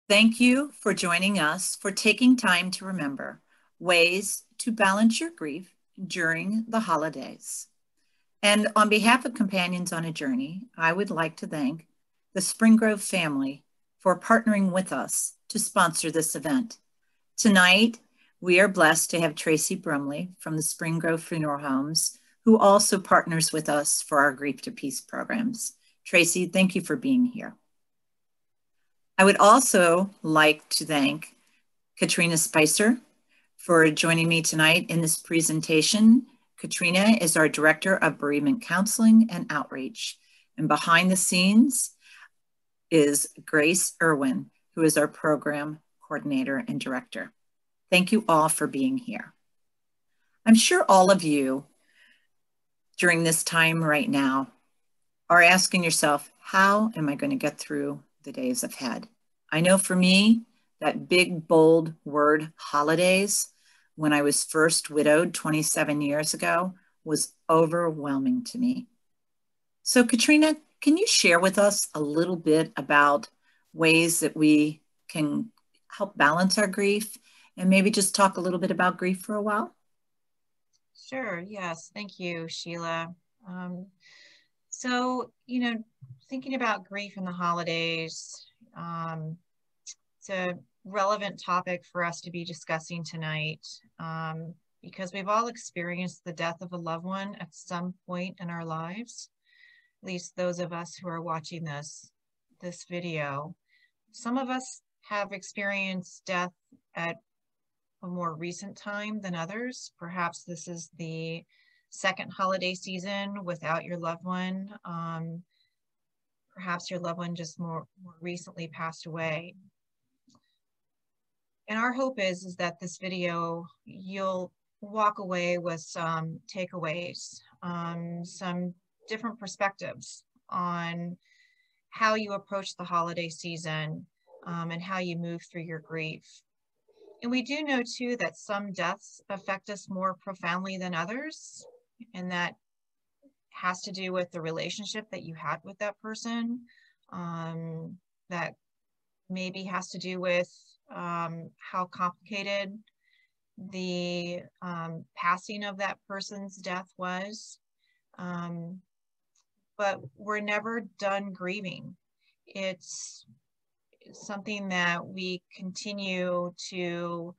Thank you for joining us for taking time to remember ways to balance your grief during the holidays. And on behalf of Companions on a Journey, I would like to thank the Spring Grove family for partnering with us to sponsor this event. Tonight, we are blessed to have Tracy Brumley from the Spring Grove Funeral Homes, who also partners with us for our Grief to Peace programs. Tracy, thank you for being here. I would also like to thank Katrina Spicer for joining me tonight in this presentation. Katrina is our Director of Bereavement Counseling and Outreach. And behind the scenes is Grace Irwin, who is our Program Coordinator and Director. Thank you all for being here. I'm sure all of you during this time right now are asking yourself, how am I going to get through the days ahead? I know for me, that big, bold word, holidays, when I was first widowed 27 years ago, was overwhelming to me. So Katrina, can you share with us a little bit about ways that we can help balance our grief and maybe just talk a little bit about grief for a while? Sure, yes. Thank you, Sheila. Thinking about grief in the holidays, it's a relevant topic for us to be discussing tonight because we've all experienced the death of a loved one at some point in our lives, at least those of us who are watching this video. Some of us have experienced death at a more recent time than others. Perhaps this is the second holiday season without your loved one. Perhaps your loved one just more recently passed away. And our hope is that this video, you'll walk away with some takeaways, some different perspectives on how you approach the holiday season and how you move through your grief. And we do know too that some deaths affect us more profoundly than others, and that has to do with the relationship that you had with that person. That maybe has to do with how complicated the passing of that person's death was. But we're never done grieving. It's something that we continue to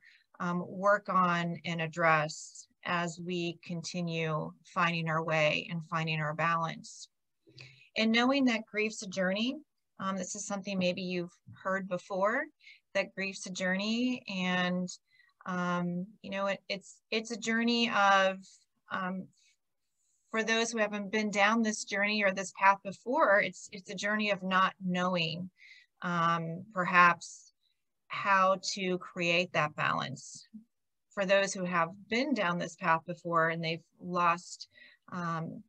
work on and address as we continue finding our way and finding our balance. And knowing that grief's a journey, this is something maybe you've heard before, that grief's a journey, and it's a journey of, for those who haven't been down this journey or this path before, it's a journey of not knowing perhaps how to create that balance. For those who have been down this path before and they've lost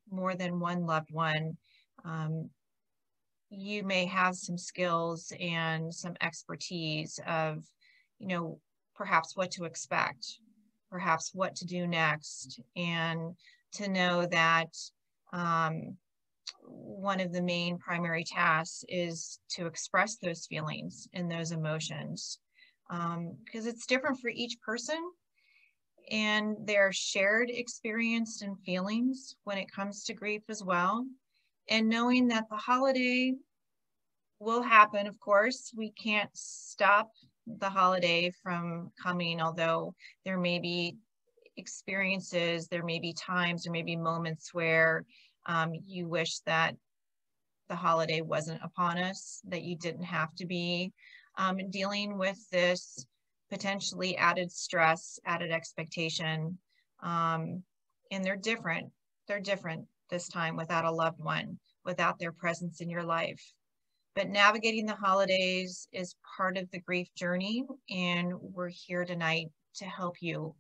more than one loved one, you may have some skills and some expertise of, perhaps what to expect, perhaps what to do next, and to know that one of the main primary tasks is to express those feelings and those emotions, because it's different for each person and their shared experience and feelings when it comes to grief as well. And knowing that the holiday will happen, of course, we can't stop the holiday from coming, although there may be experiences, there may be times, there may be moments where you wish that the holiday wasn't upon us, that you didn't have to be dealing with this potentially added stress, added expectation. And they're different this time without a loved one, without their presence in your life. But navigating the holidays is part of the grief journey, and we're here tonight to help you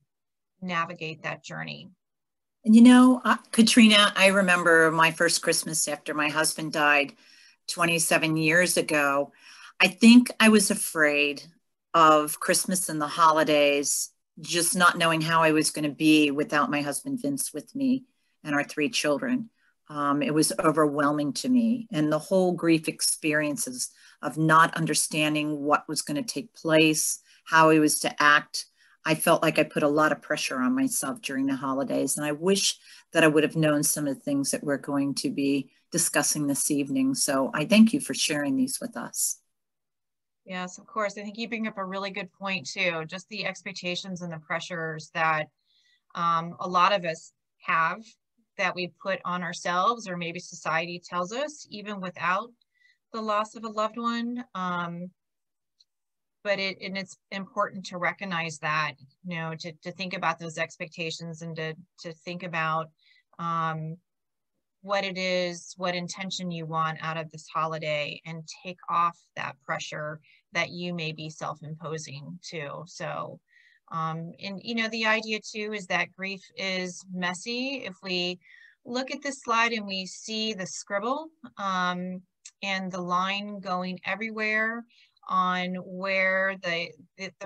navigate that journey. And Katrina, I remember my first Christmas after my husband died 27 years ago. I think I was afraid of Christmas and the holidays, just not knowing how I was going to be without my husband Vince with me and our 3 children. It was overwhelming to me. And the whole grief experiences of not understanding what was going to take place, how I was to act. I felt like I put a lot of pressure on myself during the holidays, and I wish that I would have known some of the things that we're going to be discussing this evening. So I thank you for sharing these with us. Yes, of course. I think you bring up a really good point too. Just the expectations and the pressures that a lot of us have that we put on ourselves, or maybe society tells us, even without the loss of a loved one. But it's important to recognize that, you know, to think about those expectations, and to think about what it is, what intention you want out of this holiday, and take off that pressure that you may be self-imposing too. So, and you know, the idea too is that grief is messy. If we look at this slide and we see the scribble and the line going everywhere on where the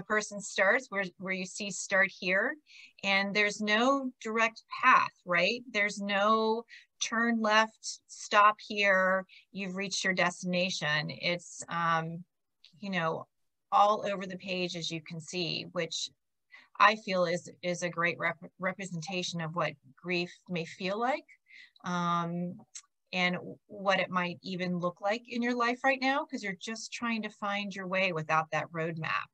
person starts, where you see start here, and there's no direct path, right? There's no turn left, stop here, you've reached your destination. It's you know, all over the page, as you can see, which I feel is a great representation of what grief may feel like, and what it might even look like in your life right now, because you're just trying to find your way without that roadmap.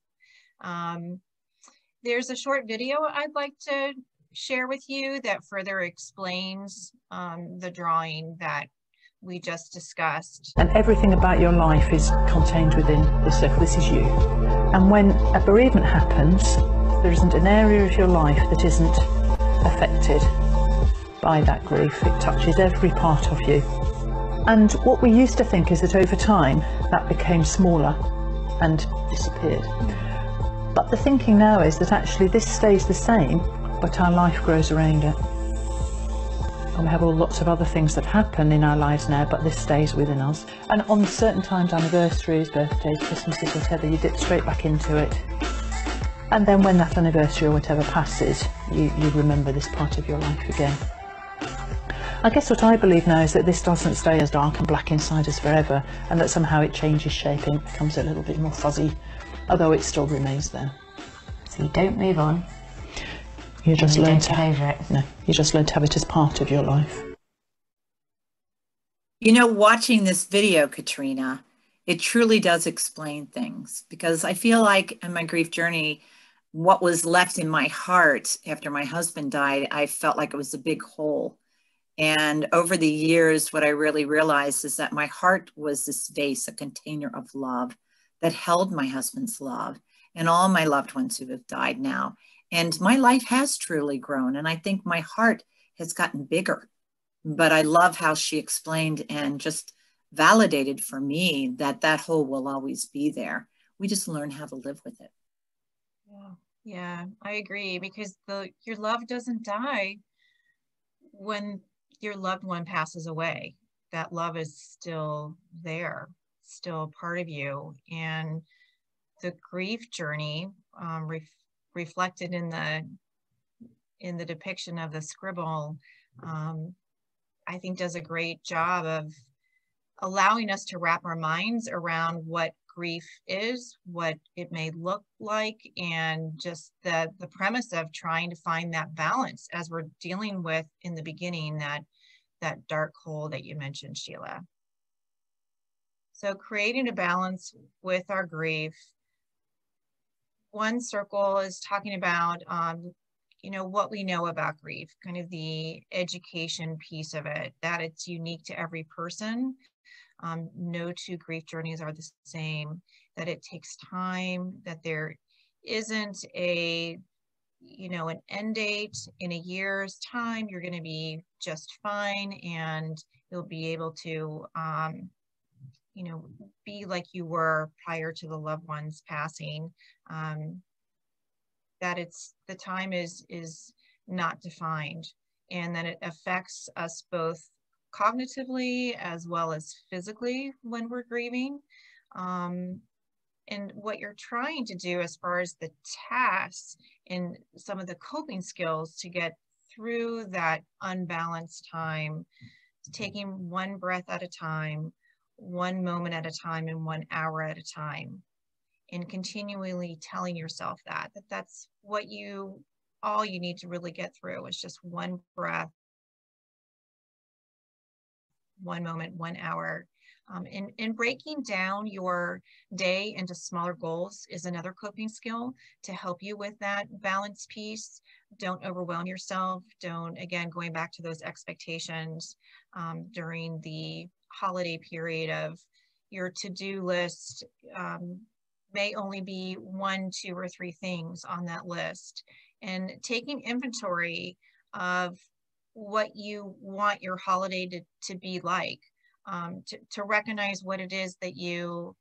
There's a short video I'd like to share with you that further explains the drawing that we just discussed. And everything about your life is contained within this circle. This is you. And when a bereavement happens, there isn't an area of your life that isn't affected by that grief. It touches every part of you. And what we used to think is that over time that became smaller and disappeared. But the thinking now is that actually this stays the same, but our life grows around it. And we have all lots of other things that happen in our lives now, but this stays within us. And on certain times, anniversaries, birthdays, Christmases, whatever, you dip straight back into it. And then when that anniversary or whatever passes, you remember this part of your life again. I guess what I believe now is that this doesn't stay as dark and black inside us forever, and that somehow it changes shape and becomes a little bit more fuzzy, although it still remains there. So you don't move on. You just learn to get over it. No, you just learn to have it as part of your life. You know, watching this video, Katrina, it truly does explain things, because I feel like in my grief journey, what was left in my heart after my husband died, I felt like it was a big hole. And over the years, what I really realized is that my heart was this vase, a container of love that held my husband's love and all my loved ones who have died now. And my life has truly grown. And I think my heart has gotten bigger. But I love how she explained and just validated for me that that hole will always be there. We just learn how to live with it. Yeah, I agree, because your love doesn't die when your loved one passes away. That love is still there, still part of you. And the grief journey, reflected in the depiction of the scribble, I think does a great job of allowing us to wrap our minds around what grief is, what it may look like, and just the premise of trying to find that balance as we're dealing with, in the beginning, that dark hole that you mentioned, Sheila. So creating a balance with our grief. One circle is talking about, you know, what we know about grief, kind of the education piece of it, that it's unique to every person. No two grief journeys are the same, that it takes time, that there isn't a, you know, an end date. In a year's time, you're going to be just fine, and you'll be able to, you know, be like you were prior to the loved one's passing. That the time is not defined, and that it affects us both cognitively as well as physically when we're grieving. And what you're trying to do as far as the tasks and some of the coping skills to get through that unbalanced time, taking one breath at a time, one moment at a time and 1 hour at a time, and continually telling yourself that that's what all you need to really get through is just one breath, 1 moment, 1 hour. And breaking down your day into smaller goals is another coping skill to help you with that balance piece. Don't overwhelm yourself. Don't, again, going back to those expectations during the holiday period of your to-do list may only be 1, 2, or 3 things on that list. And taking inventory of what you want your holiday to be like. To recognize what it is that you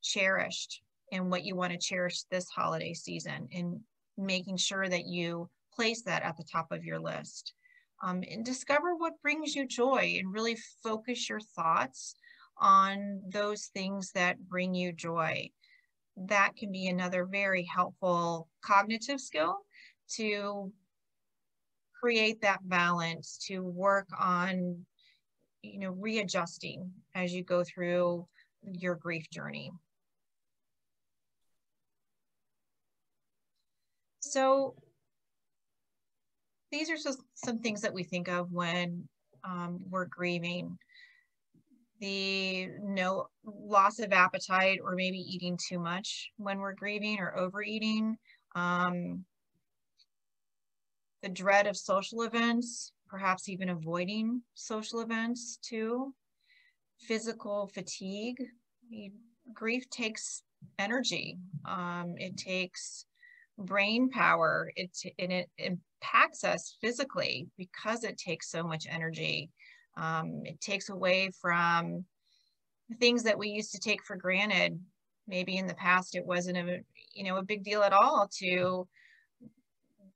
cherished and what you want to cherish this holiday season, and making sure that you place that at the top of your list. And discover what brings you joy, and really focus your thoughts on those things that bring you joy. That can be another very helpful cognitive skill to create that balance, to work on readjusting as you go through your grief journey. So these are just some things that we think of when we're grieving. The loss of appetite, or maybe eating too much when we're grieving, or overeating. The dread of social events, perhaps even avoiding social events too. Physical fatigue. Grief takes energy. It takes brain power. And it impacts us physically because it takes so much energy. It takes away from things that we used to take for granted. Maybe in the past it wasn't a big deal at all to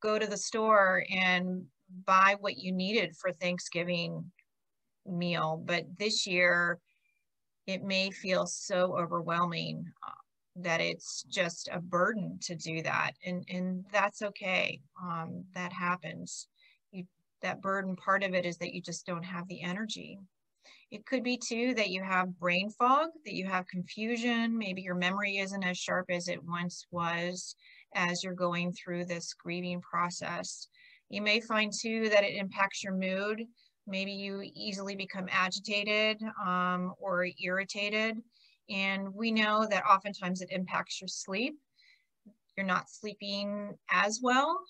go to the store and buy what you needed for Thanksgiving meal. But this year, it may feel so overwhelming that it's just a burden to do that. And that's okay. That happens. That burden, part of it is that you just don't have the energy. It could be too that you have brain fog, that you have confusion. Maybe your memory isn't as sharp as it once was as you're going through this grieving process. You may find too that it impacts your mood. Maybe you easily become agitated or irritated. And we know that oftentimes it impacts your sleep. You're not sleeping as well.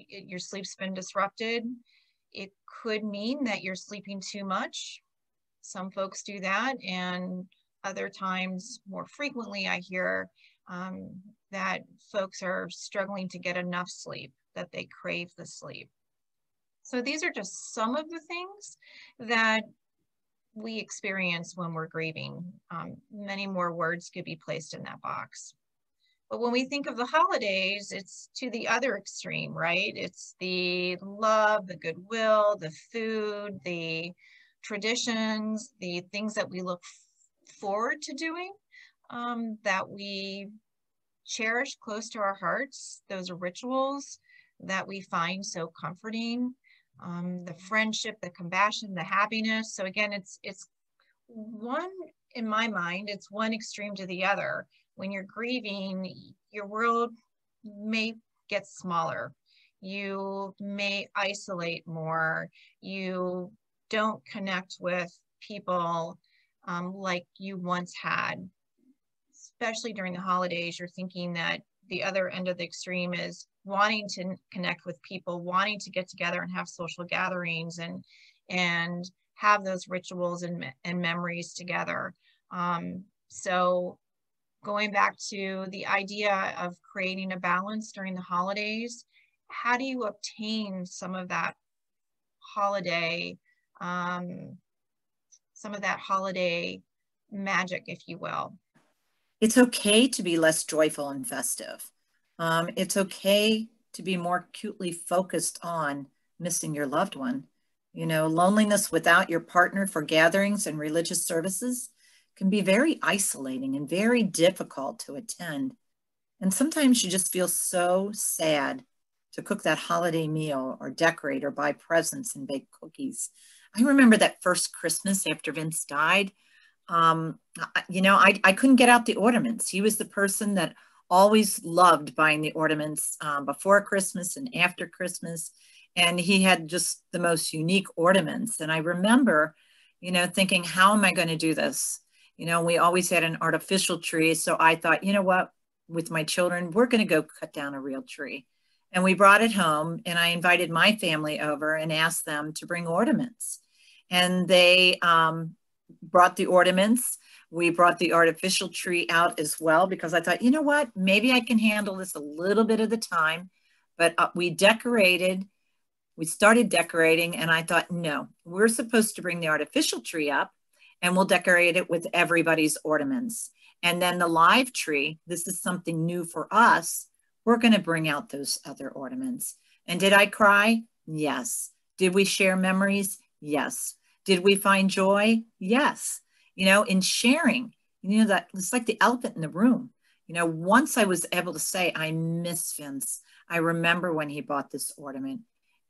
Your sleep's been disrupted. It could mean that you're sleeping too much. Some folks do that, and other times, more frequently, I hear that folks are struggling to get enough sleep, that they crave the sleep. So these are just some of the things that we experience when we're grieving. Many more words could be placed in that box. But when we think of the holidays, it's to the other extreme, right? It's the love, the goodwill, the food, the traditions, the things that we look forward to doing, that we cherish close to our hearts, those rituals that we find so comforting, the friendship, the compassion, the happiness. So again, it's one, in my mind, it's one extreme to the other. When you're grieving, your world may get smaller. You may isolate more. You don't connect with people like you once had. Especially during the holidays, you're thinking that the other end of the extreme is wanting to connect with people, wanting to get together and have social gatherings and have those rituals and memories together. So going back to the idea of creating a balance during the holidays, how do you obtain some of that holiday, magic, if you will? It's okay to be less joyful and festive. It's okay to be more acutely focused on missing your loved one. Loneliness without your partner for gatherings and religious services can be very isolating and very difficult to attend. And sometimes you just feel so sad to cook that holiday meal or decorate or buy presents and bake cookies. I remember that first Christmas after Vince died. I couldn't get out the ornaments. He was the person that always loved buying the ornaments before Christmas and after Christmas. And he had just the most unique ornaments. And I remember, thinking, how am I going to do this? We always had an artificial tree. So I thought, you know what, with my children, we're going to go cut down a real tree. And we brought it home, and I invited my family over and asked them to bring ornaments. And they brought the ornaments. We brought the artificial tree out as well, because I thought, you know what, maybe I can handle this a little bit of the time. But we started decorating, and I thought, no, we're supposed to bring the artificial tree up and we'll decorate it with everybody's ornaments. And then the live tree, this is something new for us. We're going to bring out those other ornaments. And did I cry? Yes. Did we share memories? Yes. Did we find joy? Yes. In sharing, that it's like the elephant in the room. Once I was able to say, I miss Vince. I remember when he bought this ornament.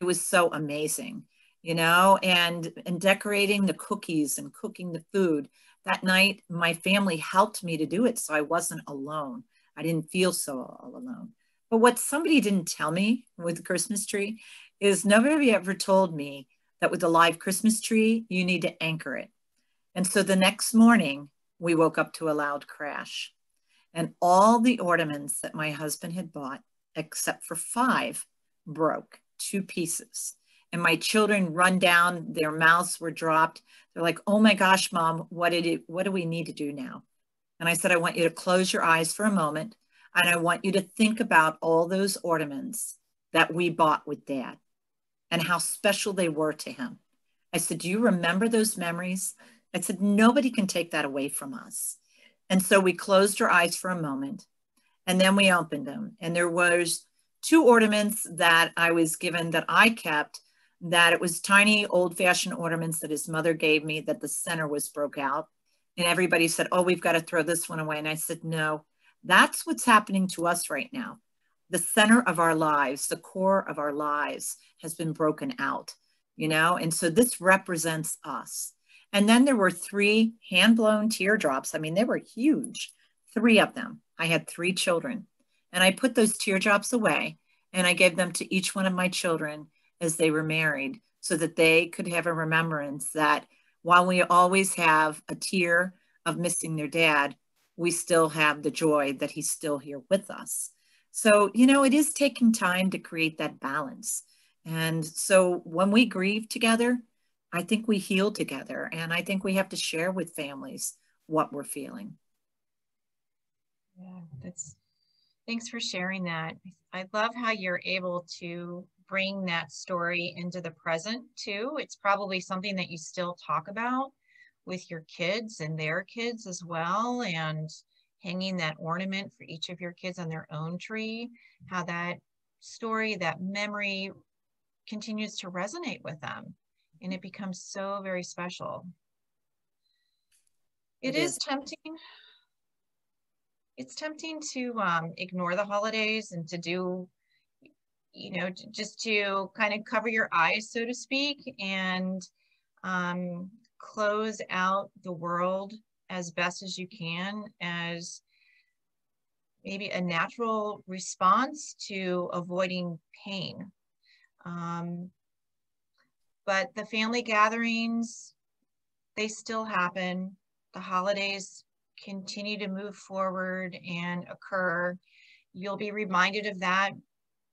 It was so amazing, and decorating the cookies and cooking the food. That night, my family helped me to do it, so I wasn't alone. I didn't feel so all alone. But what somebody didn't tell me with the Christmas tree is nobody ever told me that with the live Christmas tree, you need to anchor it. And so the next morning, we woke up to a loud crash. And all the ornaments that my husband had bought, except for 5, broke 2 pieces. And my children run down, their mouths were dropped. They're like, oh my gosh, Mom, what do we need to do now? And I said, I want you to close your eyes for a moment. And I want you to think about all those ornaments that we bought with Dad and how special they were to him. I said, do you remember those memories? I said, nobody can take that away from us. And so we closed our eyes for a moment, and then we opened them. And there was 2 ornaments that I was given that I kept, that it was tiny old-fashioned ornaments that his mother gave me, that the center was broke out. And everybody said, oh, we've got to throw this one away. And I said, no, that's what's happening to us right now. The center of our lives, the core of our lives has been broken out, and so this represents us. And then there were 3 hand-blown teardrops. I mean, they were huge, 3 of them. I had 3 children, and I put those teardrops away, and I gave them to each one of my children as they were married, so that they could have a remembrance that while we always have a tear of missing their dad, we still have the joy that he's still here with us. So, it is taking time to create that balance. And so when we grieve together, I think we heal together. And I think we have to share with families what we're feeling. Yeah, thanks for sharing that. I love how you're able to bring that story into the present too. It's probably something that you still talk about with your kids and their kids as well, and hanging that ornament for each of your kids on their own tree, how that story, that memory continues to resonate with them, and it becomes so very special. It is tempting. It's tempting to ignore the holidays and to do, just to kind of cover your eyes, so to speak, and close out the world as best as you can, as maybe a natural response to avoiding pain. But the family gatherings, they still happen. The holidays continue to move forward and occur. You'll be reminded of that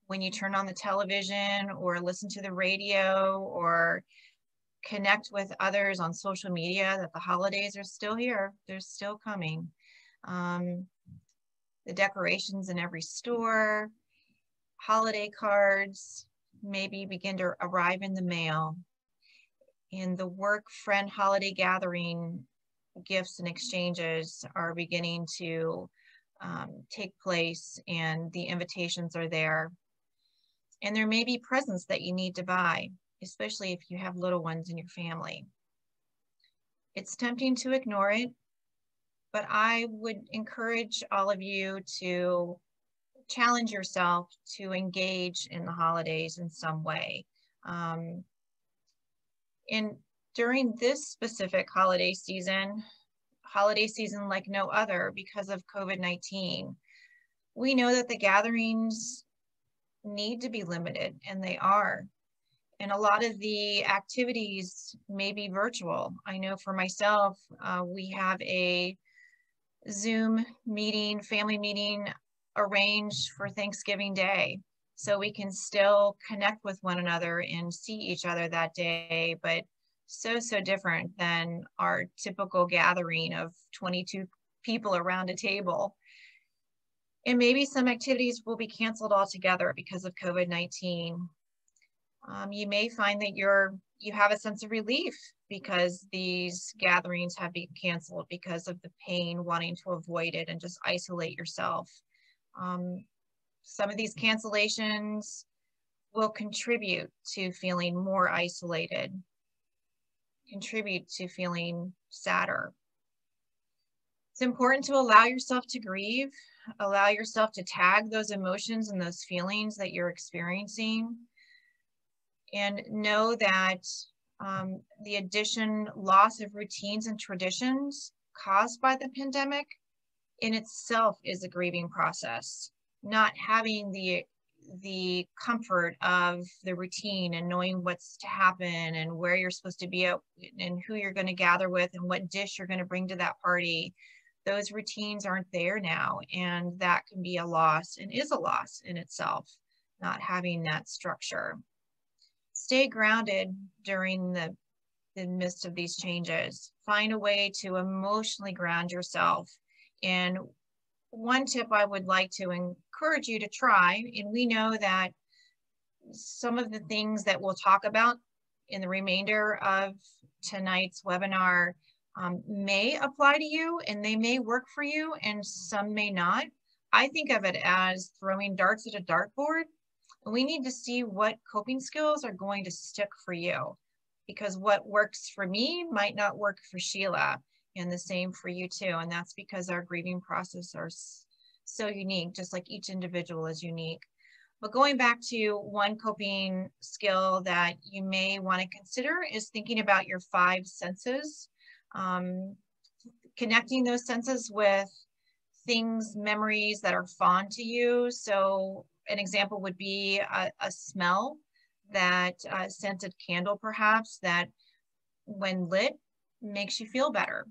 when you turn on the television or listen to the radio or connect with others on social media, that the holidays are still here. They're still coming. The decorations in every store, holiday cards maybe begin to arrive in the mail. And the work friend holiday gathering gifts and exchanges are beginning to take place, and the invitations are there. And there may be presents that you need to buy, especially if you have little ones in your family. It's tempting to ignore it, but I would encourage all of you to challenge yourself to engage in the holidays in some way. And during this specific holiday season, holiday season like no other because of COVID-19. We know that the gatherings need to be limited, and they are. And a lot of the activities may be virtual. I know for myself, we have a Zoom meeting, family meeting arranged for Thanksgiving Day. So we can still connect with one another and see each other that day, but so different than our typical gathering of 22 people around a table. And maybe some activities will be canceled altogether because of COVID-19. You may find that you have a sense of relief because these gatherings have been canceled because of the pain, wanting to avoid it and just isolate yourself. Some of these cancellations will contribute to feeling more isolated, contribute to feeling sadder. It's important to allow yourself to grieve, allow yourself to tag those emotions and those feelings that you're experiencing, and know that the loss of routines and traditions caused by the pandemic in itself is a grieving process. Not having the comfort of the routine and knowing what's to happen and where you're supposed to be at and who you're going to gather with and what dish you're going to bring to that party. Those routines aren't there now, and that can be a loss and is a loss in itself, not having that structure. Stay grounded during the midst of these changes. Find a way to emotionally ground yourself. And one tip I would like to encourage you to try, and we know that some of the things that we'll talk about in the remainder of tonight's webinar may apply to you, and they may work for you, and some may not. I think of it as throwing darts at a dartboard. We need to see what coping skills are going to stick for you, because what works for me might not work for Sheila, and the same for you too. And that's because our grieving process are so unique, just like each individual is unique. But going back to one coping skill that you may want to consider is thinking about your 5 senses, connecting those senses with things, memories that are fond to you. So an example would be a smell, that scented candle perhaps, that when lit makes you feel better,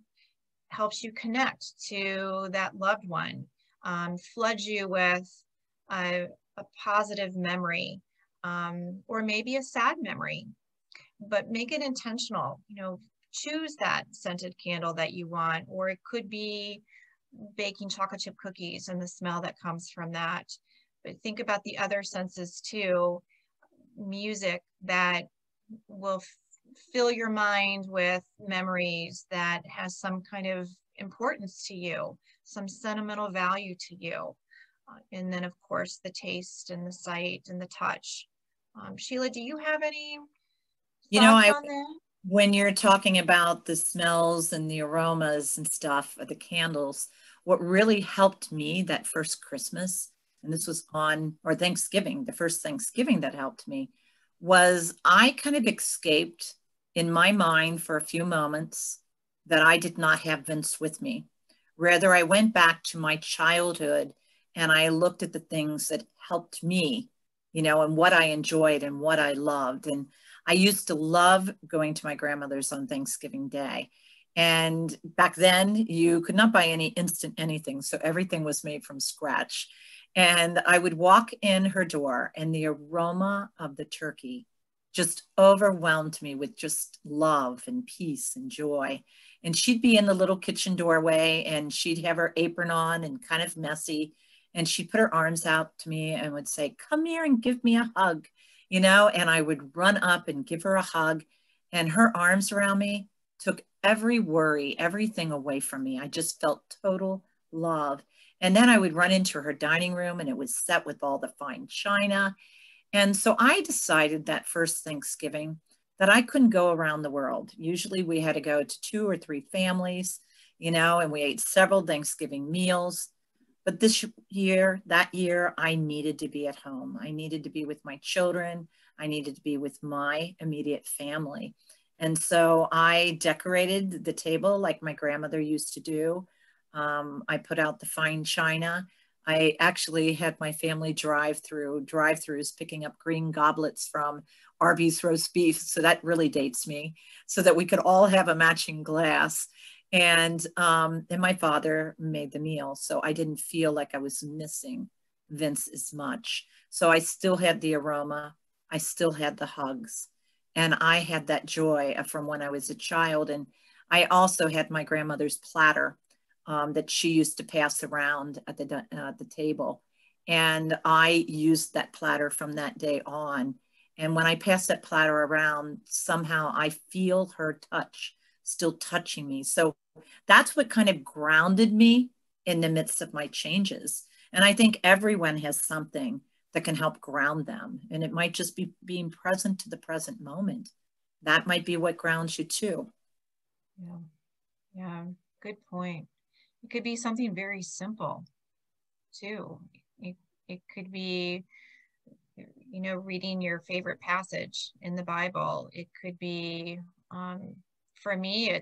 helps you connect to that loved one, floods you with a positive memory, or maybe a sad memory, but make it intentional. Choose that scented candle that you want, or it could be baking chocolate chip cookies and the smell that comes from that. But think about the other senses too. Music that will fill your mind with memories that has some kind of importance to you, some sentimental value to you. And then of course the taste and the sight and the touch. Sheila, do you have any thoughts on that? When you're talking about the smells and the aromas and stuff, the candles, what really helped me that first Christmas, and this was Thanksgiving, the first Thanksgiving that helped me, was I kind of escaped in my mind for a few moments that I did not have Vince with me. Rather, I went back to my childhood and I looked at the things that helped me, and what I enjoyed and what I loved. And I used to love going to my grandmother's on Thanksgiving Day. And back then you could not buy any instant anything. So everything was made from scratch. And I would walk in her door and the aroma of the turkey just overwhelmed me with just love and peace and joy. And she'd be in the little kitchen doorway and she'd have her apron on and kind of messy. And she'd put her arms out to me and would say, "Come here and give me a hug," and I would run up and give her a hug, and her arms around me took every worry, everything away from me. I just felt total love. And then I would run into her dining room and it was set with all the fine china. And so I decided that first Thanksgiving that I couldn't go around the world. Usually we had to go to 2 or 3 families, and we ate several Thanksgiving meals. But that year, I needed to be at home. I needed to be with my children. I needed to be with my immediate family. And so I decorated the table like my grandmother used to do. I put out the fine china. I actually had my family drive-throughs picking up green goblets from Arby's roast beef. So that really dates me, so that we could all have a matching glass. And my father made the meal. So I didn't feel like I was missing Vince as much. So I still had the aroma. I still had the hugs. And I had that joy from when I was a child. And I also had my grandmother's platter that she used to pass around at the table. And I used that platter from that day on. And when I pass that platter around, somehow I feel her touch still touching me. So that's what kind of grounded me in the midst of my changes. And I think everyone has something that can help ground them. And it might just be being present to the present moment. That might be what grounds you too. Yeah. Yeah. Good point. It could be something very simple too. It could be, reading your favorite passage in the Bible. It could be, for me,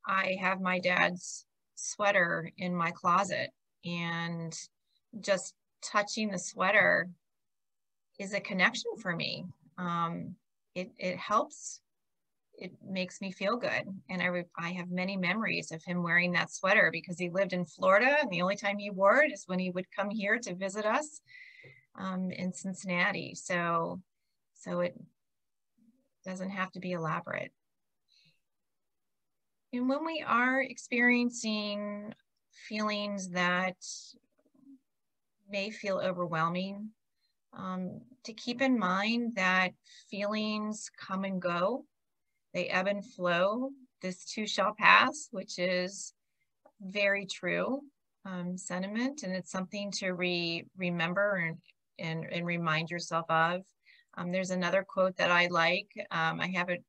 I have my dad's sweater in my closet, and just touching the sweater is a connection for me. It helps. It makes me feel good. And I have many memories of him wearing that sweater because he lived in Florida, and the only time he wore it is when he would come here to visit us in Cincinnati. So it doesn't have to be elaborate. And when we are experiencing feelings that may feel overwhelming, to keep in mind that feelings come and go, they ebb and flow. This too shall pass, which is very true sentiment, and it's something to remember and remind yourself of. There's another quote that I like. I have it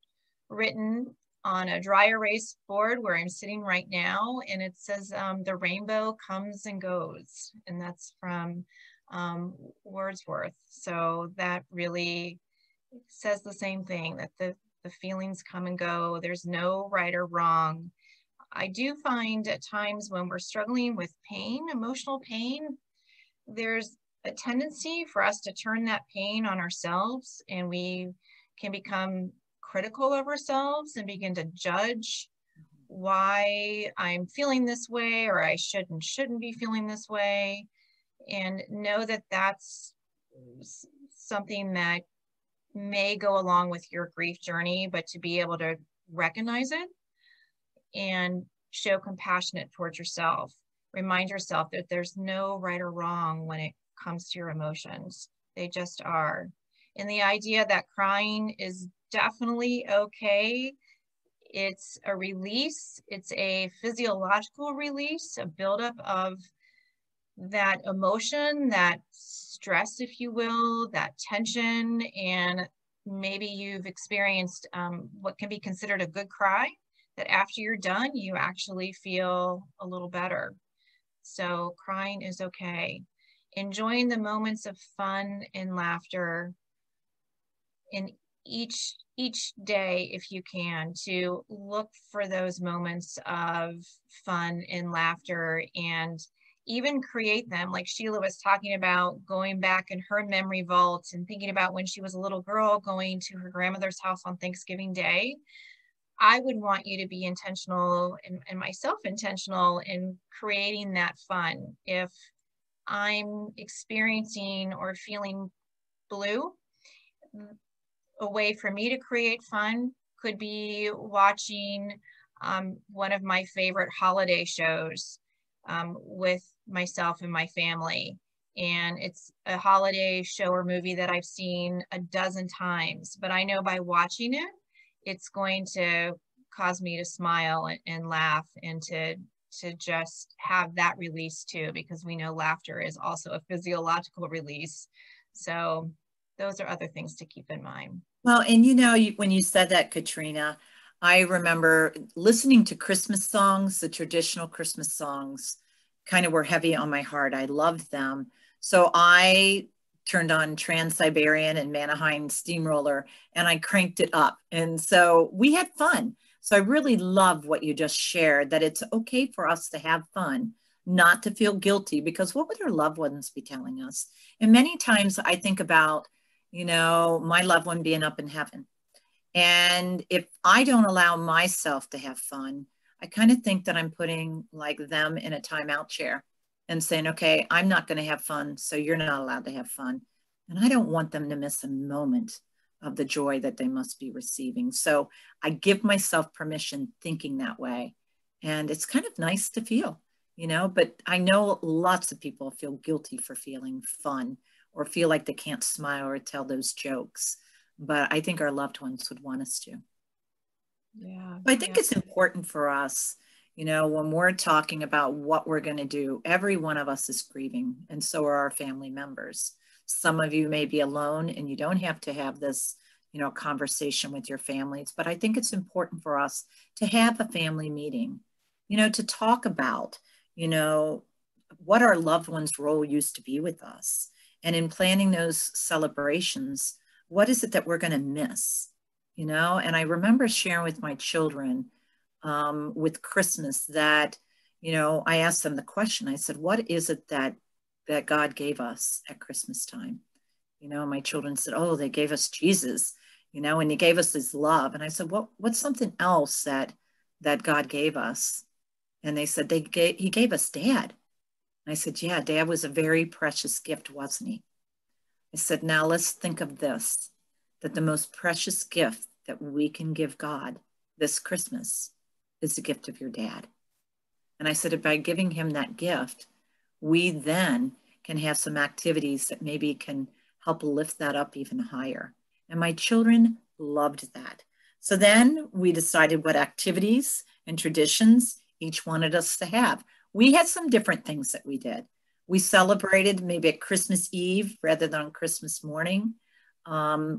written on a dry erase board where I'm sitting right now, and it says, the rainbow comes and goes, and that's from Wordsworth. So that really says the same thing, that the feelings come and go. There's no right or wrong. I do find at times when we're struggling with pain, emotional pain, there's a tendency for us to turn that pain on ourselves, and we can become critical of ourselves and begin to judge why I'm feeling this way, or I shouldn't be feeling this way. And know that that's something that may go along with your grief journey, but to be able to recognize it and show compassionate towards yourself. Remind yourself that there's no right or wrong when it comes to your emotions. They just are. And the idea that crying is definitely okay. It's a release. It's a physiological release, a buildup of that emotion, that stress, if you will, that tension. And maybe you've experienced what can be considered a good cry, that after you're done, you actually feel a little better. So crying is okay. Enjoying the moments of fun and laughter in each day, if you can, to look for those moments of fun and laughter, and even create them. Like Sheila was talking about, going back in her memory vault and thinking about when she was a little girl going to her grandmother's house on Thanksgiving Day. I would want you to be intentional, and myself intentional, in creating that fun. If I'm experiencing or feeling blue, a way for me to create fun could be watching one of my favorite holiday shows with myself and my family. And it's a holiday show or movie that I've seen a dozen times, but I know by watching it, it's going to cause me to smile and laugh, and to just have that release too, because we know laughter is also a physiological release. So those are other things to keep in mind. Well, and when you said that, Katrina, I remember listening to Christmas songs. The traditional Christmas songs kind of were heavy on my heart. I loved them. So I turned on Trans-Siberian and Mannerheim Steamroller, and I cranked it up. And so we had fun. So I really love what you just shared, that it's okay for us to have fun, not to feel guilty, because what would our loved ones be telling us? And many times I think about, you know, my loved one being up in heaven. And if I don't allow myself to have fun, I kind of think that I'm putting like them in a timeout chair and saying, okay, I'm not going to have fun, so you're not allowed to have fun. And I don't want them to miss a moment of the joy that they must be receiving. So I give myself permission thinking that way. And it's kind of nice to feel, you know, but I know lots of people feel guilty for feeling fun or feel like they can't smile or tell those jokes. But I think our loved ones would want us to. Yeah. I think it's important for us, you know, when we're talking about what we're going to do, every one of us is grieving, and so are our family members. Some of you may be alone and you don't have to have this, you know, conversation with your families, but I think it's important for us to have a family meeting, you know, to talk about, you know, what our loved one's role used to be with us. And in planning those celebrations, what is it that we're going to miss? You know, and I remember sharing with my children with Christmas that, you know, I asked them the question. I said, what is it that God gave us at Christmas time? You know, my children said, oh, they gave us Jesus, you know, and he gave us his love. And I said, what's something else that God gave us? And they said, he gave us Dad. And I said, yeah, Dad was a very precious gift, wasn't he? I said, now let's think of this, that the most precious gift that we can give God this Christmas is the gift of your dad. And I said, by giving him that gift, we then can have some activities that maybe can help lift that up even higher. And my children loved that. So then we decided what activities and traditions each wanted us to have. We had some different things that we did. We celebrated maybe at Christmas Eve rather than on Christmas morning,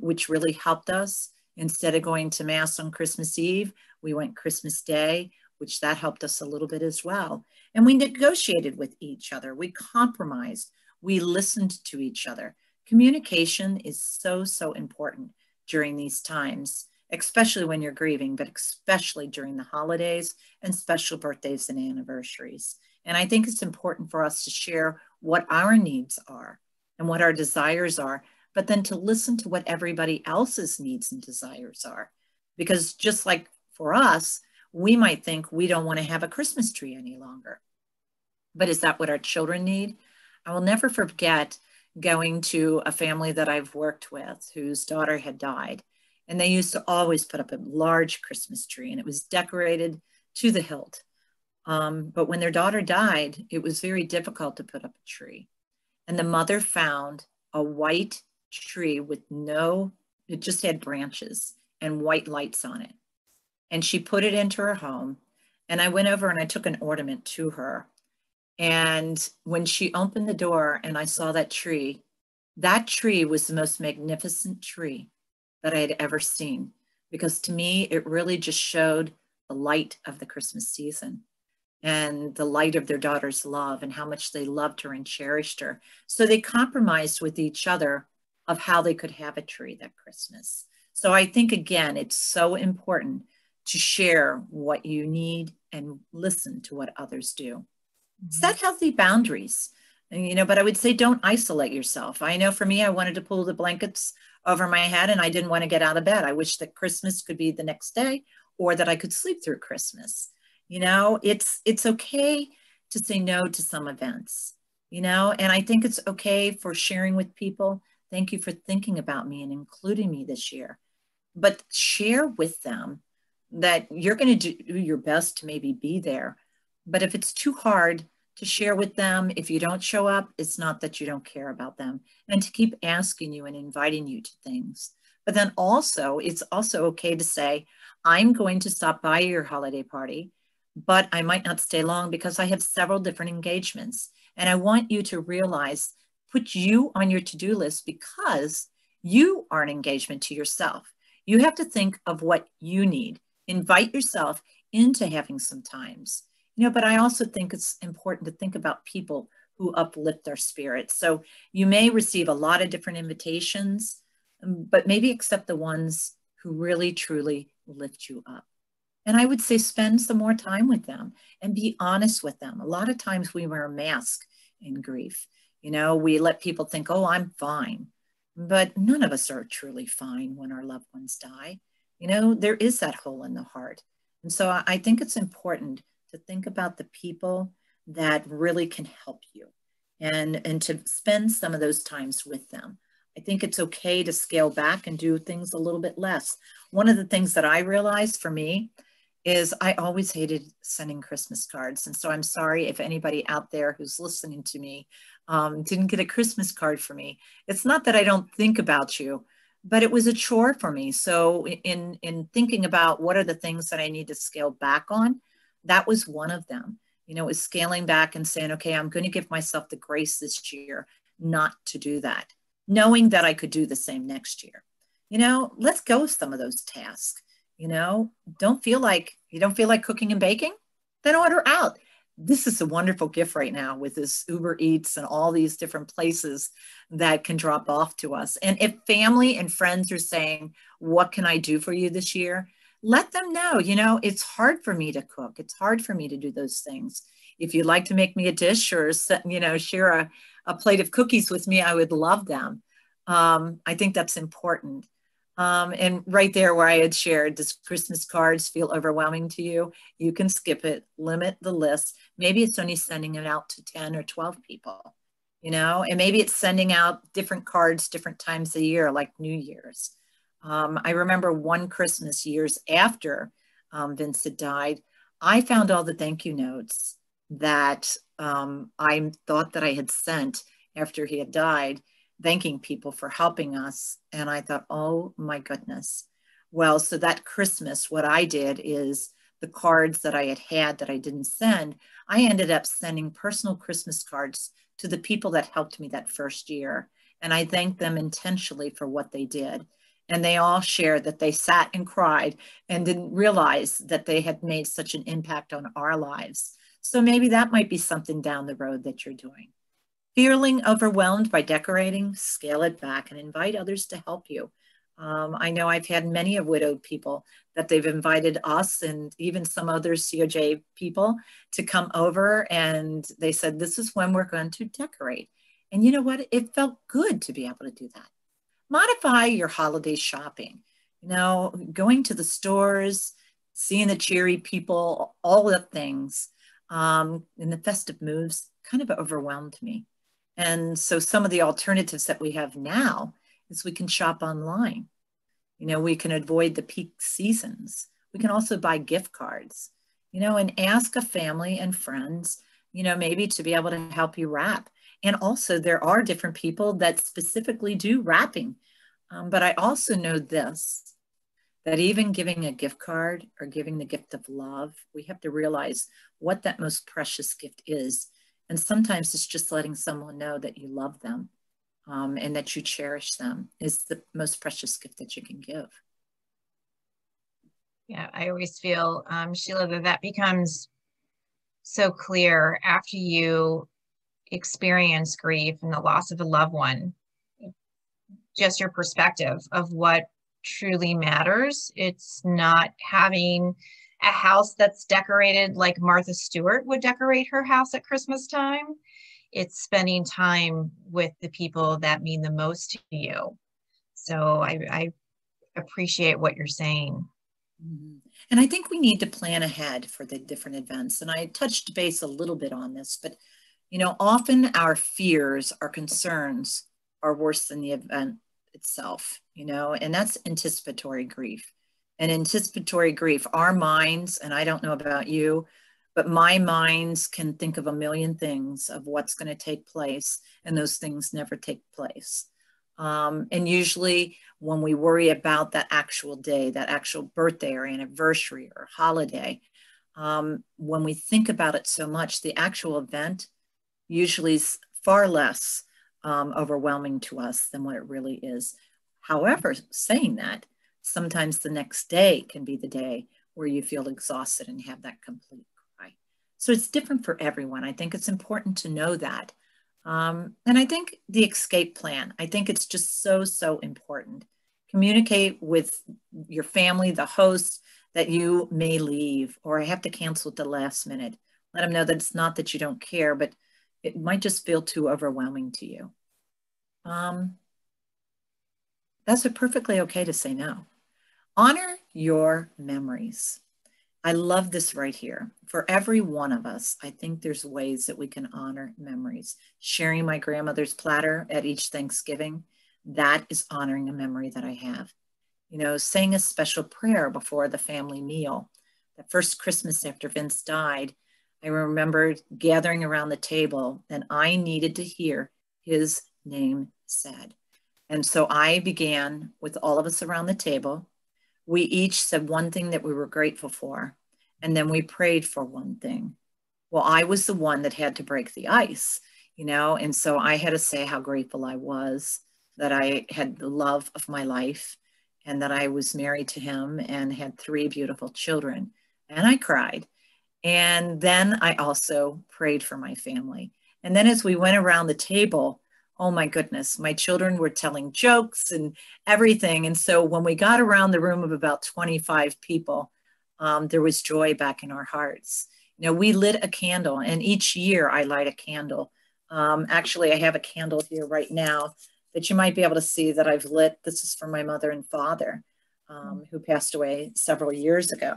which really helped us. Instead of going to Mass on Christmas Eve, we went Christmas Day, which that helped us a little bit as well. And we negotiated with each other. We compromised. We listened to each other. Communication is so, so important during these times, especially when you're grieving, but especially during the holidays and special birthdays and anniversaries. And I think it's important for us to share what our needs are and what our desires are, but then to listen to what everybody else's needs and desires are. Because just like for us, we might think we don't want to have a Christmas tree any longer. But is that what our children need? I will never forget going to a family that I've worked with whose daughter had died. And they used to always put up a large Christmas tree, and it was decorated to the hilt. But when their daughter died, it was very difficult to put up a tree. And the mother found a white tree with it just had branches and white lights on it. And she put it into her home. And I went over and I took an ornament to her. And when she opened the door and I saw that tree was the most magnificent tree that I had ever seen. Because to me, it really just showed the light of the Christmas season and the light of their daughter's love and how much they loved her and cherished her. So they compromised with each other of how they could have a tree that Christmas. So I think, again, it's so important to share what you need and listen to what others do. Mm-hmm. Set healthy boundaries, you know, but I would say don't isolate yourself. I know for me, I wanted to pull the blankets over my head and I didn't want to get out of bed. I wish that Christmas could be the next day or that I could sleep through Christmas. You know, it's okay to say no to some events, you know, and I think it's okay for sharing with people. Thank you for thinking about me and including me this year. But share with them that you're going to do your best to maybe be there. But if it's too hard to share with them, if you don't show up, it's not that you don't care about them, and to keep asking you and inviting you to things. But then also, it's also okay to say, I'm going to stop by your holiday party, but I might not stay long because I have several different engagements. And I want you to realize, put you on your to-do list because you are an engagement to yourself. You have to think of what you need. Invite yourself into having some times. You know, but I also think it's important to think about people who uplift our spirits. So you may receive a lot of different invitations, but maybe accept the ones who really, truly lift you up. And I would say spend some more time with them and be honest with them. A lot of times we wear a mask in grief. We let people think, oh, I'm fine. But none of us are truly fine when our loved ones die. There is that hole in the heart. And so I think it's important to think about the people that really can help you and to spend some of those times with them. I think it's okay to scale back and do things a little bit less. One of the things that I realized for me is I always hated sending Christmas cards. And so I'm sorry if anybody out there who's listening to me didn't get a Christmas card for me. It's not that I don't think about you, but it was a chore for me. So in thinking about what are the things that I need to scale back on, that was one of them. It was scaling back and saying, okay, I'm going to give myself the grace this year not to do that, knowing that I could do the same next year. Let's go with some of those tasks. You don't feel like cooking and baking, then order out. This is a wonderful gift right now with this Uber Eats and all these different places that can drop off to us. And if family and friends are saying, what can I do for you this year? Let them know, it's hard for me to cook. It's hard for me to do those things. If you'd like to make me a dish or, share a plate of cookies with me, I would love them. I think that's important. And right there where I had shared, does Christmas cards feel overwhelming to you? You can skip it, limit the list. Maybe it's only sending it out to 10 or 12 people, and maybe it's sending out different cards different times a year, like New Year's. I remember one Christmas years after Vincent died, I found all the thank you notes that I thought that I had sent after he had died, thanking people for helping us. And I thought, oh my goodness. Well, so that Christmas, what I did is the cards that I had that I didn't send, I ended up sending personal Christmas cards to the people that helped me that first year. And I thanked them intentionally for what they did. And they all shared that they sat and cried and didn't realize that they had made such an impact on our lives. So maybe that might be something down the road that you're doing. Feeling overwhelmed by decorating, scale it back and invite others to help you. I know I've had many of widowed people that they've invited us and even some other COJ people to come over, and they said, this is when we're going to decorate. And you know what? It felt good to be able to do that. Modify your holiday shopping, going to the stores, seeing the cheery people, all the things, and the festive moves kind of overwhelmed me. And so some of the alternatives that we have now is we can shop online. We can avoid the peak seasons. We can also buy gift cards, and ask a family and friends, maybe to be able to help you wrap. And also there are different people that specifically do wrapping. But I also know this, that even giving a gift card or giving the gift of love, we have to realize what that most precious gift is. And sometimes it's just letting someone know that you love them and that you cherish them is the most precious gift that you can give. Yeah, I always feel, Sheila, that becomes so clear after you experience grief and the loss of a loved one. Just your perspective of what truly matters. It's not having a house that's decorated like Martha Stewart would decorate her house at Christmas time. It's spending time with the people that mean the most to you. So I appreciate what you're saying. Mm-hmm. And I think we need to plan ahead for the different events. And I touched base a little bit on this, but often our fears, our concerns are worse than the event itself, and that's anticipatory grief. And anticipatory grief, our minds, and I don't know about you, but my minds can think of a million things of what's going to take place, and those things never take place. And usually when we worry about that actual day, that actual birthday or anniversary or holiday, when we think about it so much, the actual event usually is far less overwhelming to us than what it really is. However, saying that, sometimes the next day can be the day where you feel exhausted and have that complete cry. So it's different for everyone. I think it's important to know that. And I think the escape plan, I think it's just so, so important. Communicate with your family, the host, that you may leave or have to cancel at the last minute. Let them know that it's not that you don't care, but it might just feel too overwhelming to you. That's perfectly okay to say no. Honor your memories. I love this right here. For every one of us, I think there's ways that we can honor memories. Sharing my grandmother's platter at each Thanksgiving, that is honoring a memory that I have. You know, saying a special prayer before the family meal. The first Christmas after Vince died, I remember gathering around the table and I needed to hear his name said. And so I began with all of us around the table. We each said one thing that we were grateful for, and then we prayed for one thing. Well, I was the one that had to break the ice, you know, and so I had to say how grateful I was that I had the love of my life and that I was married to him and had 3 beautiful children. And I cried. And then I also prayed for my family. And then as we went around the table, oh my goodness, my children were telling jokes and everything. And so when we got around the room of about 25 people, there was joy back in our hearts. You know, we lit a candle, and each year I light a candle. Actually, I have a candle here right now that you might be able to see that I've lit. This is for my mother and father, who passed away several years ago.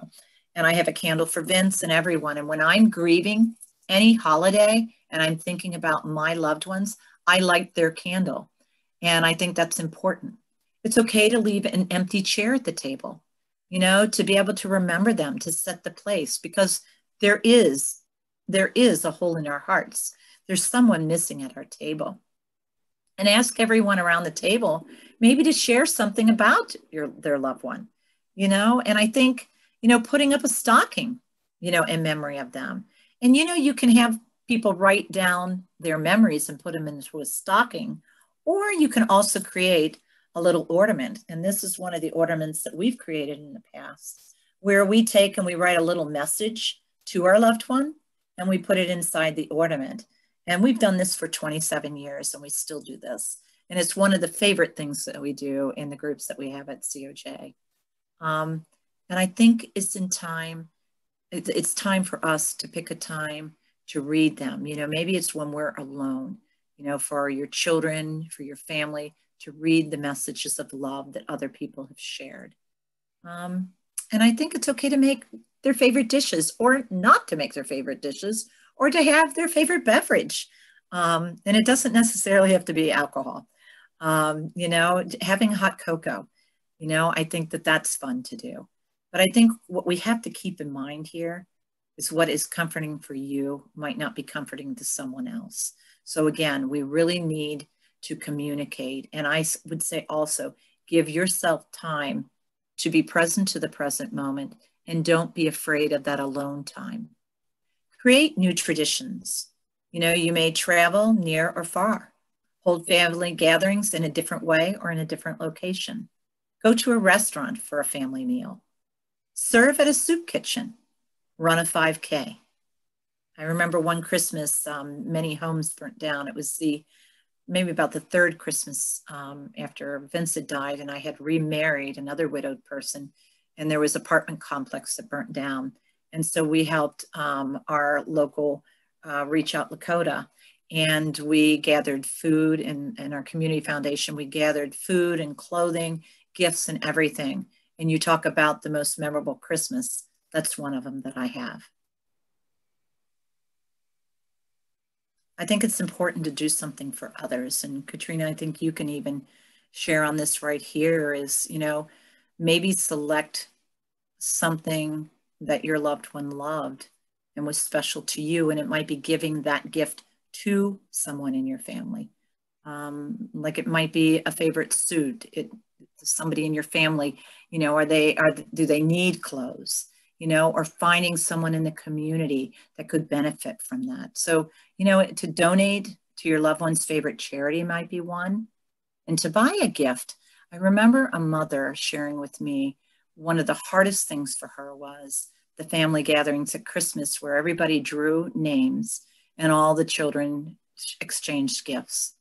And I have a candle for Vince and everyone. And when I'm grieving any holiday and I'm thinking about my loved ones, I light their candle. And I think that's important. It's okay to leave an empty chair at the table, you know, to be able to remember them, to set the place, because there is a hole in our hearts. There's someone missing at our table. And ask everyone around the table maybe to share something about their loved one, you know. And I think, you know, putting up a stocking, you know, in memory of them. And, you know, you can have people write down their memories and put them into a stocking, or you can also create a little ornament. And this is one of the ornaments that we've created in the past, where we take and we write a little message to our loved one and we put it inside the ornament. And we've done this for 27 years and we still do this. And it's one of the favorite things that we do in the groups that we have at COJ. And I think it's time for us to pick a time to read them. You know, maybe it's when we're alone, you know, for your children, for your family, to read the messages of love that other people have shared. And I think it's okay to make their favorite dishes or not to make their favorite dishes or to have their favorite beverage. And it doesn't necessarily have to be alcohol. You know, having hot cocoa, you know, I think that that's fun to do. But I think what we have to keep in mind here is what is comforting for you might not be comforting to someone else. So again, we really need to communicate. And I would say also, give yourself time to be present to the present moment and don't be afraid of that alone time. Create new traditions. You know, you may travel near or far, hold family gatherings in a different way or in a different location. Go to a restaurant for a family meal. Serve at a soup kitchen. Run a 5K. I remember one Christmas, many homes burnt down. It was maybe about the 3rd Christmas after Vince had died, and I had remarried another widowed person, and there was an apartment complex that burnt down. And so we helped our local Reach Out Lakota, and we gathered food, and our community foundation, we gathered food and clothing, gifts and everything. And you talk about the most memorable Christmas, that's one of them that I have. I think it's important to do something for others. And Katrina, I think you can even share on this right here is, you know, maybe select something that your loved one loved and was special to you. And it might be giving that gift to someone in your family. Like it might be a favorite suit. Somebody in your family, you know, do they need clothes? You know, or finding someone in the community that could benefit from that. So, you know, to donate to your loved one's favorite charity might be one. And to buy a gift, I remember a mother sharing with me one of the hardest things for her was the family gatherings at Christmas where everybody drew names and all the children exchanged gifts.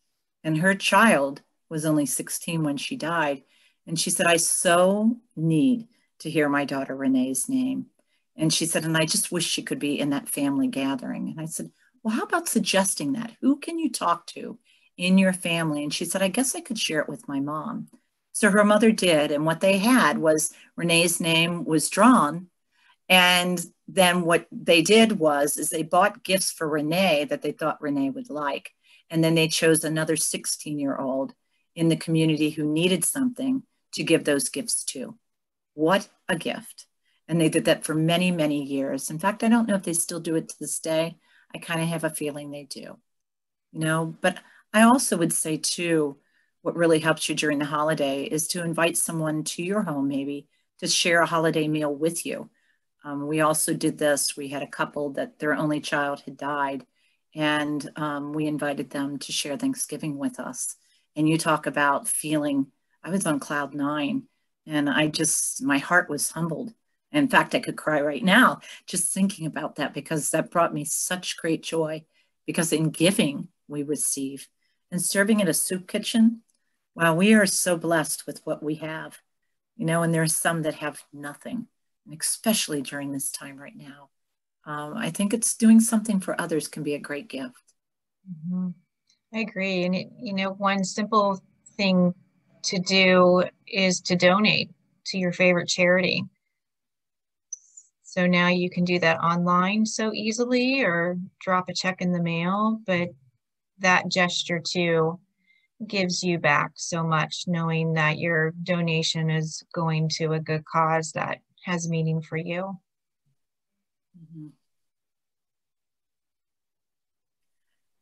And her child was only 16 when she died. And she said, I so need to hear my daughter Renee's name. And she said, and I just wish she could be in that family gathering. And I said, well, how about suggesting that? Who can you talk to in your family? And she said, I guess I could share it with my mom. So her mother did. And what they had was Renee's name was drawn. And then what they did is they bought gifts for Renee that they thought Renee would like. And then they chose another 16-year-old in the community who needed something to give those gifts to. What a gift. And they did that for many, many years. In fact, I don't know if they still do it to this day. I kind of have a feeling they do, but I also would say too, what really helps you during the holiday is to invite someone to your home, maybe to share a holiday meal with you. We also did this. We had a couple that their only child had died, and we invited them to share Thanksgiving with us. And you talk about feeling, I was on cloud 9, and my heart was humbled. In fact, I could cry right now just thinking about that, because that brought me such great joy, because in giving we receive. And serving in a soup kitchen, wow, we are so blessed with what we have, and there are some that have nothing, and especially during this time right now. I think it's doing something for others can be a great gift. Mm-hmm. I agree. And one simple thing to do is to donate to your favorite charity. So now you can do that online so easily, or drop a check in the mail, but that gesture too gives you back so much, knowing that your donation is going to a good cause that has meaning for you. Mm-hmm.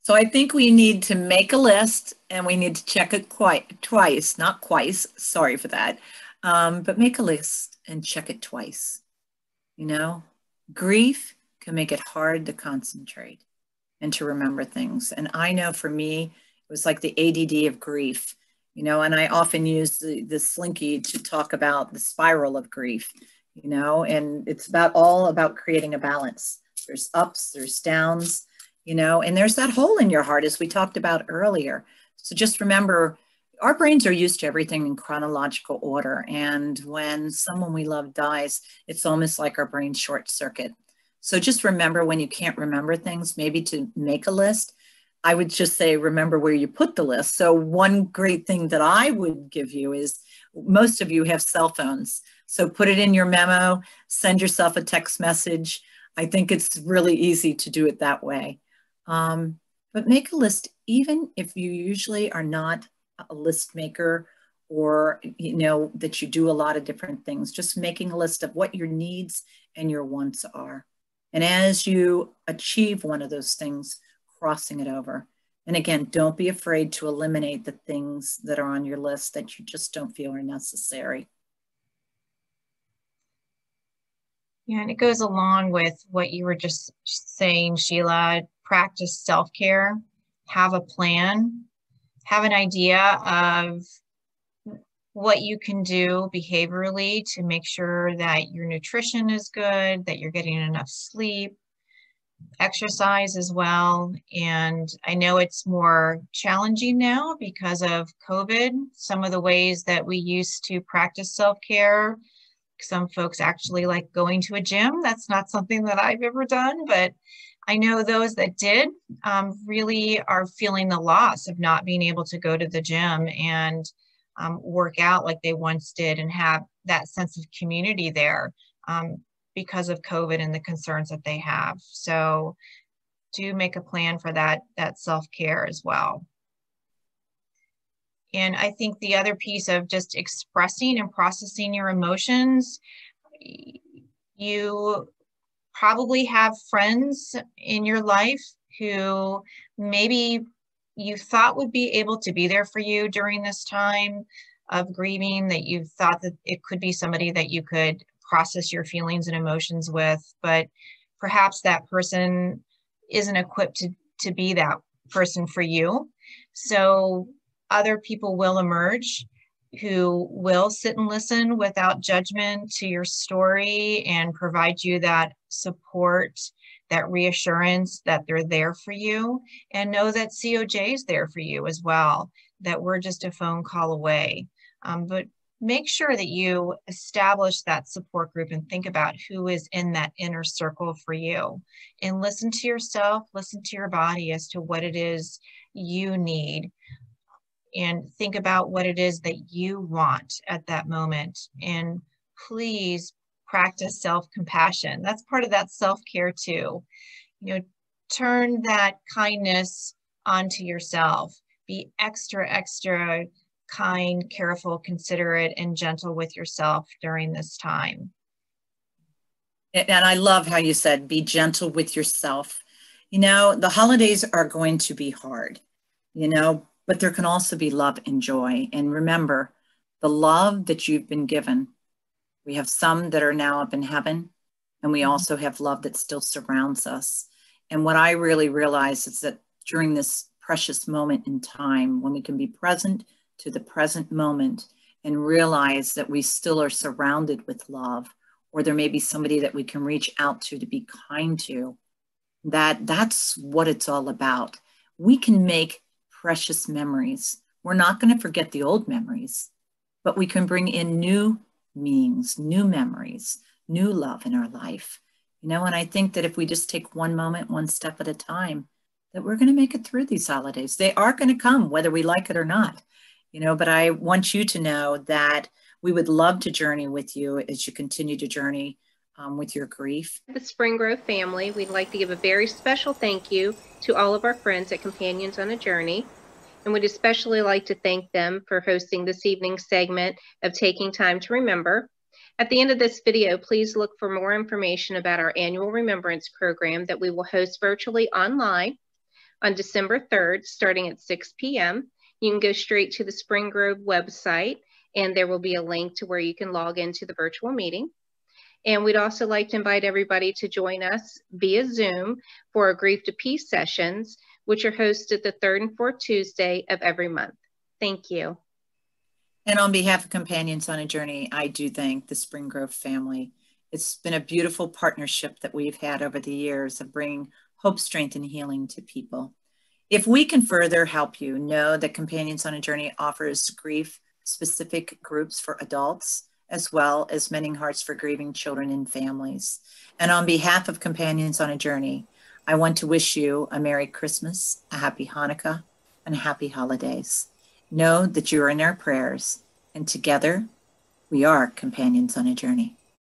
So I think we need to make a list, and we need to check it twice, not twice, sorry for that, but make a list and check it twice. Grief can make it hard to concentrate and to remember things. And I know for me, it was like the ADD of grief, and I often use the slinky to talk about the spiral of grief, and it's all about creating a balance. There's ups, there's downs, and there's that hole in your heart, as we talked about earlier. So just remember, our brains are used to everything in chronological order. And when someone we love dies, it's almost like our brain short circuit. So just remember, when you can't remember things, maybe to make a list. I would just say, remember where you put the list. So one great thing that I would give you is, most of you have cell phones. So put it in your memo, send yourself a text message. I think it's really easy to do it that way. But make a list, even if you usually are not a list maker, or that you do a lot of different things. Just making a list of what your needs and your wants are. And as you achieve one of those things, crossing it over. And again, don't be afraid to eliminate the things that are on your list that you just don't feel are necessary. Yeah, and it goes along with what you were just saying, Sheila. Practice self-care, have a plan, have an idea of what you can do behaviorally to make sure that your nutrition is good, that you're getting enough sleep, exercise as well. And I know it's more challenging now because of COVID. Some of the ways that we used to practice self-care, some folks actually like going to a gym. That's not something that I've ever done, but I know those that did really are feeling the loss of not being able to go to the gym and work out like they once did, and have that sense of community there because of COVID and the concerns that they have. So do make a plan for that self-care as well. And I think the other piece of just expressing and processing your emotions, you probably have friends in your life who maybe you thought would be able to be there for you during this time of grieving, that you thought that it could be somebody that you could process your feelings and emotions with, but perhaps that person isn't equipped to be that person for you. So other people will emerge who will sit and listen without judgment to your story and provide you that support that reassurance that they're there for you, and know that COJ is there for you as well, that we're just a phone call away. But make sure that you establish that support group and think about who is in that inner circle for you, and listen to yourself, listen to your body as to what it is you need, and think about what it is that you want at that moment. And please practice self-compassion. That's part of that self-care too. You know, turn that kindness onto yourself. Be extra, extra kind, careful, considerate, and gentle with yourself during this time. And I love how you said, be gentle with yourself. You know, the holidays are going to be hard, you know, but there can also be love and joy. And remember, the love that you've been given, we have some that are now up in heaven, and we also have love that still surrounds us. And what I really realize is that during this precious moment in time, when we can be present to the present moment and realize that we still are surrounded with love, or there may be somebody that we can reach out to be kind to, that's what it's all about. We can make precious memories. We're not going to forget the old memories, but we can bring in new meanings, new memories, new love in our life. You know, and I think that if we just take one moment, one step at a time, that we're going to make it through these holidays. They are going to come, whether we like it or not. You know, but I want you to know that we would love to journey with you as you continue to journey with your grief. The Spring Grove family, we'd like to give a very special thank you to all of our friends at Companions on a Journey. And we'd especially like to thank them for hosting this evening's segment of Taking Time to Remember. At the end of this video, please look for more information about our annual remembrance program that we will host virtually online on December 3rd, starting at 6 p.m. You can go straight to the Spring Grove website, and there will be a link to where you can log into the virtual meeting. And we'd also like to invite everybody to join us via Zoom for our Grief to Peace sessions, which are hosted the third and fourth Tuesday of every month. Thank you. And on behalf of Companions on a Journey, I do thank the Spring Grove family. It's been a beautiful partnership that we've had over the years of bringing hope, strength, and healing to people. If we can further help you, know that Companions on a Journey offers grief-specific groups for adults, as well as mending hearts for grieving children and families. And on behalf of Companions on a Journey, I want to wish you a Merry Christmas, a Happy Hanukkah, and Happy Holidays. Know that you are in our prayers, and together we are Companions on a Journey.